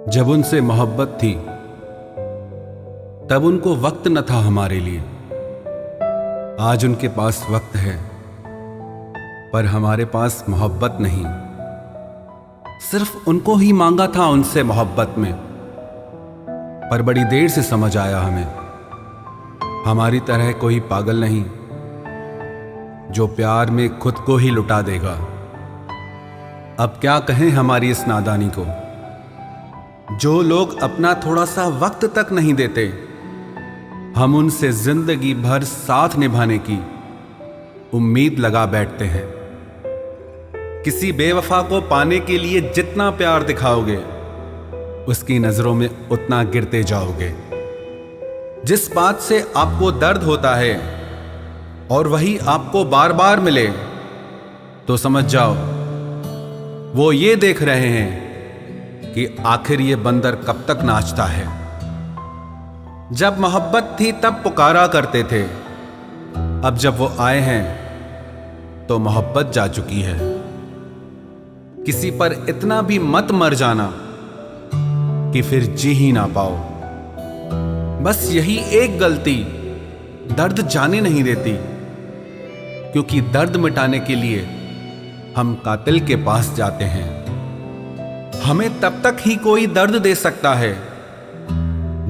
जब उनसे मोहब्बत थी तब उनको वक्त न था हमारे लिए। आज उनके पास वक्त है पर हमारे पास मोहब्बत नहीं। सिर्फ उनको ही मांगा था उनसे मोहब्बत में, पर बड़ी देर से समझ आया हमें हमारी तरह कोई पागल नहीं जो प्यार में खुद को ही लुटा देगा। अब क्या कहें हमारी इस नादानी को। जो लोग अपना थोड़ा सा वक्त तक नहीं देते, हम उनसे जिंदगी भर साथ निभाने की उम्मीद लगा बैठते हैं। किसी बेवफा को पाने के लिए जितना प्यार दिखाओगे उसकी नजरों में उतना गिरते जाओगे। जिस बात से आपको दर्द होता है और वही आपको बार बार मिले तो समझ जाओ वो ये देख रहे हैं कि आखिर ये बंदर कब तक नाचता है। जब मोहब्बत थी तब पुकारा करते थे, अब जब वो आए हैं तो मोहब्बत जा चुकी है। किसी पर इतना भी मत मर जाना कि फिर जी ही ना पाओ। बस यही एक गलती दर्द जाने नहीं देती, क्योंकि दर्द मिटाने के लिए हम कातिल के पास जाते हैं। हमें तब तक ही कोई दर्द दे सकता है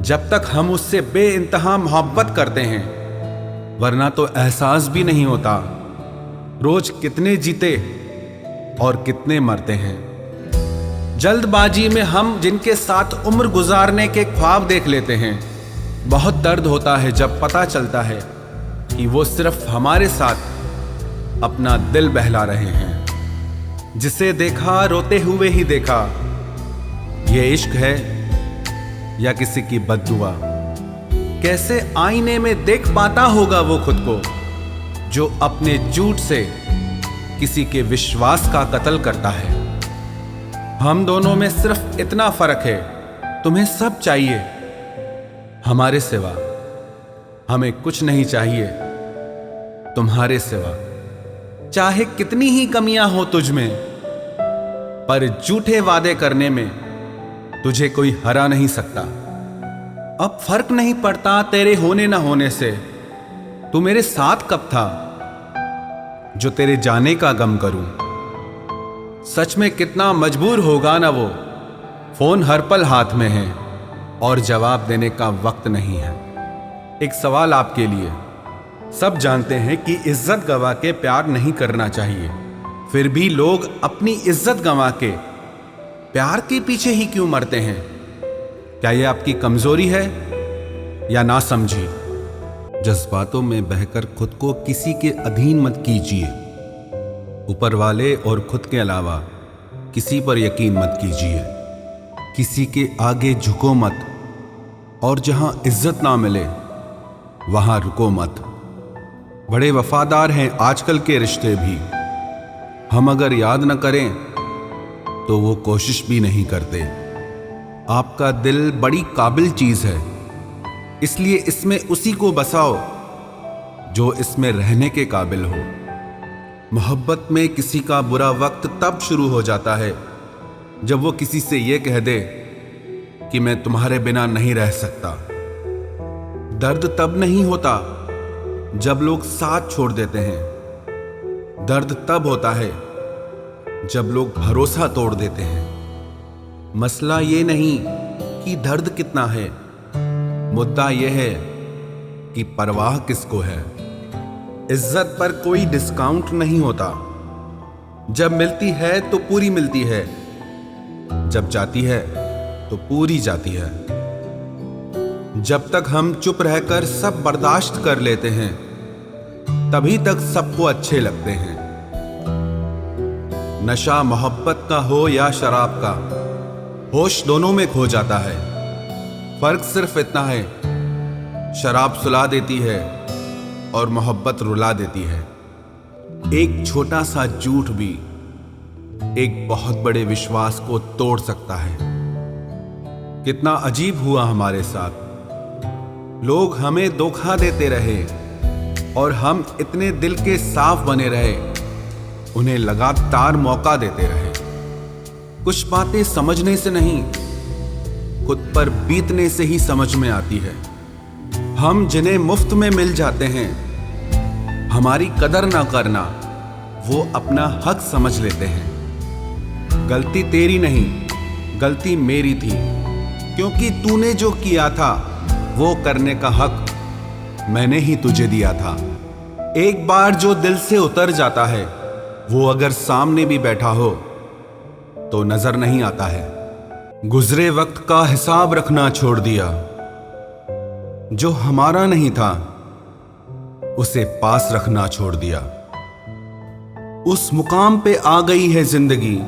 जब तक हम उससे बेइंतहा मोहब्बत करते हैं, वरना तो एहसास भी नहीं होता रोज कितने जीते और कितने मरते हैं। जल्दबाजी में हम जिनके साथ उम्र गुजारने के ख्वाब देख लेते हैं। बहुत दर्द होता है जब पता चलता है कि वो सिर्फ हमारे साथ अपना दिल बहला रहे हैं। जिसे देखा रोते हुए ही देखा, ये इश्क है या किसी की बद्दुआ। कैसे आईने में देख पाता होगा वो खुद को जो अपने झूठ से किसी के विश्वास का कत्ल करता है। हम दोनों में सिर्फ इतना फर्क है, तुम्हें सब चाहिए, हमारे सिवा हमें कुछ नहीं चाहिए तुम्हारे सिवा। चाहे कितनी ही कमियां हो तुझ में, पर झूठे वादे करने में तुझे कोई हरा नहीं सकता। अब फर्क नहीं पड़ता तेरे होने ना होने से, तू मेरे साथ कब था जो तेरे जाने का गम करूं। सच में कितना मजबूर होगा ना वो, फोन हर पल हाथ में है और जवाब देने का वक्त नहीं है। एक सवाल आपके लिए, सब जानते हैं कि इज्जत गंवा के प्यार नहीं करना चाहिए, फिर भी लोग अपनी इज्जत गंवा के प्यार के पीछे ही क्यों मरते हैं। क्या यह आपकी कमजोरी है या ना समझी। जज्बातों में बहकर खुद को किसी के अधीन मत कीजिए। ऊपर वाले और खुद के अलावा किसी पर यकीन मत कीजिए। किसी के आगे झुको मत, और जहां इज्जत ना मिले वहां रुको मत। बड़े वफादार हैं आजकल के रिश्ते भी, हम अगर याद न करें तो वो कोशिश भी नहीं करते। आपका दिल बड़ी काबिल चीज है, इसलिए इसमें उसी को बसाओ जो इसमें रहने के काबिल हो। मोहब्बत में किसी का बुरा वक्त तब शुरू हो जाता है जब वो किसी से ये कह दे कि मैं तुम्हारे बिना नहीं रह सकता। दर्द तब नहीं होता जब लोग साथ छोड़ देते हैं, दर्द तब होता है जब लोग भरोसा तोड़ देते हैं। मसला ये नहीं कि दर्द कितना है, मुद्दा यह है कि परवाह किसको है। इज्जत पर कोई डिस्काउंट नहीं होता, जब मिलती है तो पूरी मिलती है, जब जाती है तो पूरी जाती है। जब तक हम चुप रहकर सब बर्दाश्त कर लेते हैं तभी तक सबको अच्छे लगते हैं। नशा मोहब्बत का हो या शराब का, होश दोनों में खो जाता है। फर्क सिर्फ इतना है, शराब सुला देती है और मोहब्बत रुला देती है। एक छोटा सा झूठ भी एक बहुत बड़े विश्वास को तोड़ सकता है। कितना अजीब हुआ हमारे साथ, लोग हमें धोखा देते रहे और हम इतने दिल के साफ बने रहे, उन्हें लगातार मौका देते रहे। कुछ बातें समझने से नहीं, खुद पर बीतने से ही समझ में आती है। हम जिन्हें मुफ्त में मिल जाते हैं, हमारी कदर ना करना वो अपना हक समझ लेते हैं। गलती तेरी नहीं, गलती मेरी थी, क्योंकि तूने जो किया था वो करने का हक मैंने ही तुझे दिया था। एक बार जो दिल से उतर जाता है वो अगर सामने भी बैठा हो तो नजर नहीं आता है। गुजरे वक्त का हिसाब रखना छोड़ दिया, जो हमारा नहीं था उसे पास रखना छोड़ दिया। उस मुकाम पे आ गई है जिंदगी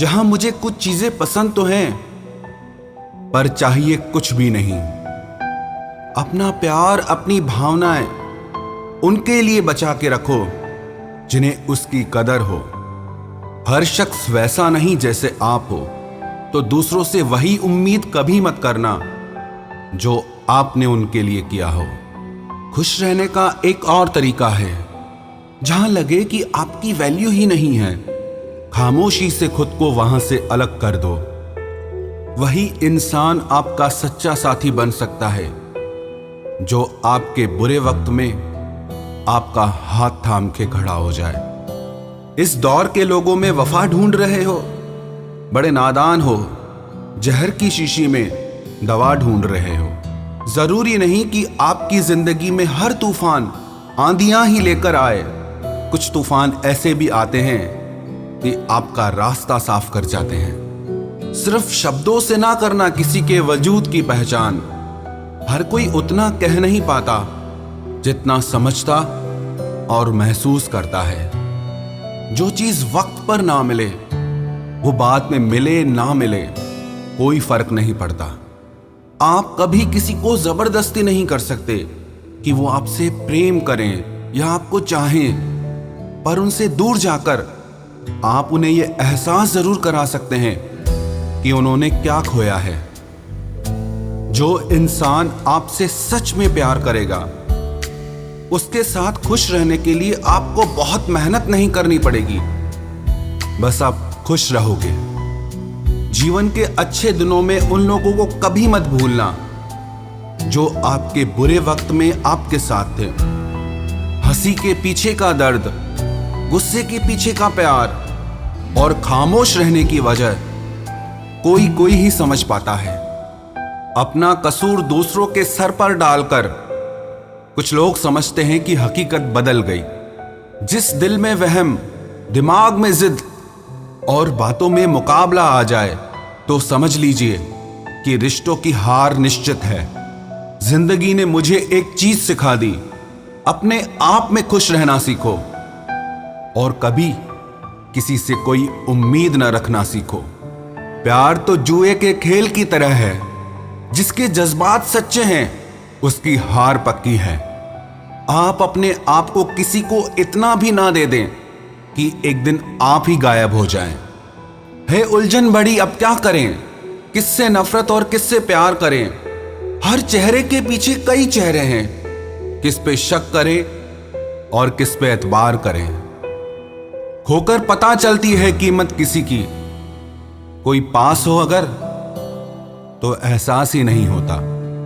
जहां मुझे कुछ चीजें पसंद तो हैं, पर चाहिए कुछ भी नहीं। अपना प्यार, अपनी भावनाएं उनके लिए बचा के रखो जिन्हें उसकी कदर हो। हर शख्स वैसा नहीं जैसे आप हो, तो दूसरों से वही उम्मीद कभी मत करना जो आपने उनके लिए किया हो। खुश रहने का एक और तरीका है, जहां लगे कि आपकी वैल्यू ही नहीं है, खामोशी से खुद को वहां से अलग कर दो। वही इंसान आपका सच्चा साथी बन सकता है जो आपके बुरे वक्त में आपका हाथ थाम के खड़ा हो जाए। इस दौर के लोगों में वफा ढूंढ रहे हो, बड़े नादान हो। जहर की शीशी में दवा ढूंढ रहे हो। जरूरी नहीं कि आपकी जिंदगी में हर तूफान आंधियां ही लेकर आए। कुछ तूफान ऐसे भी आते हैं कि आपका रास्ता साफ कर जाते हैं। सिर्फ शब्दों से ना करना किसी के वजूद की पहचान। हर कोई उतना कह नहीं पाता जितना समझता और महसूस करता है। जो चीज वक्त पर ना मिले वो बाद में मिले ना मिले कोई फर्क नहीं पड़ता। आप कभी किसी को जबरदस्ती नहीं कर सकते कि वो आपसे प्रेम करें या आपको चाहें, पर उनसे दूर जाकर आप उन्हें यह एहसास जरूर करा सकते हैं कि उन्होंने क्या खोया है। जो इंसान आपसे सच में प्यार करेगा, उसके साथ खुश रहने के लिए आपको बहुत मेहनत नहीं करनी पड़ेगी, बस आप खुश रहोगे। जीवन के अच्छे दिनों में उन लोगों को कभी मत भूलना जो आपके बुरे वक्त में आपके साथ थे। हंसी के पीछे का दर्द, गुस्से के पीछे का प्यार और खामोश रहने की वजह कोई कोई ही समझ पाता है। अपना कसूर दूसरों के सर पर डालकर कुछ लोग समझते हैं कि हकीकत बदल गई। जिस दिल में वहम, दिमाग में जिद और बातों में मुकाबला आ जाए तो समझ लीजिए कि रिश्तों की हार निश्चित है। जिंदगी ने मुझे एक चीज सिखा दी, अपने आप में खुश रहना सीखो और कभी किसी से कोई उम्मीद न रखना सीखो। प्यार तो जुए के खेल की तरह है, जिसके जज्बात सच्चे हैं उसकी हार पक्की है। आप अपने आप को किसी को इतना भी ना दे दें कि एक दिन आप ही गायब हो जाएं। है उलझन बड़ी, अब क्या करें, किससे नफरत और किससे प्यार करें। हर चेहरे के पीछे कई चेहरे हैं, किस पे शक करें और किस पे एतबार करें। खोकर पता चलती है कीमत किसी की, कोई पास हो अगर तो एहसास ही नहीं होता।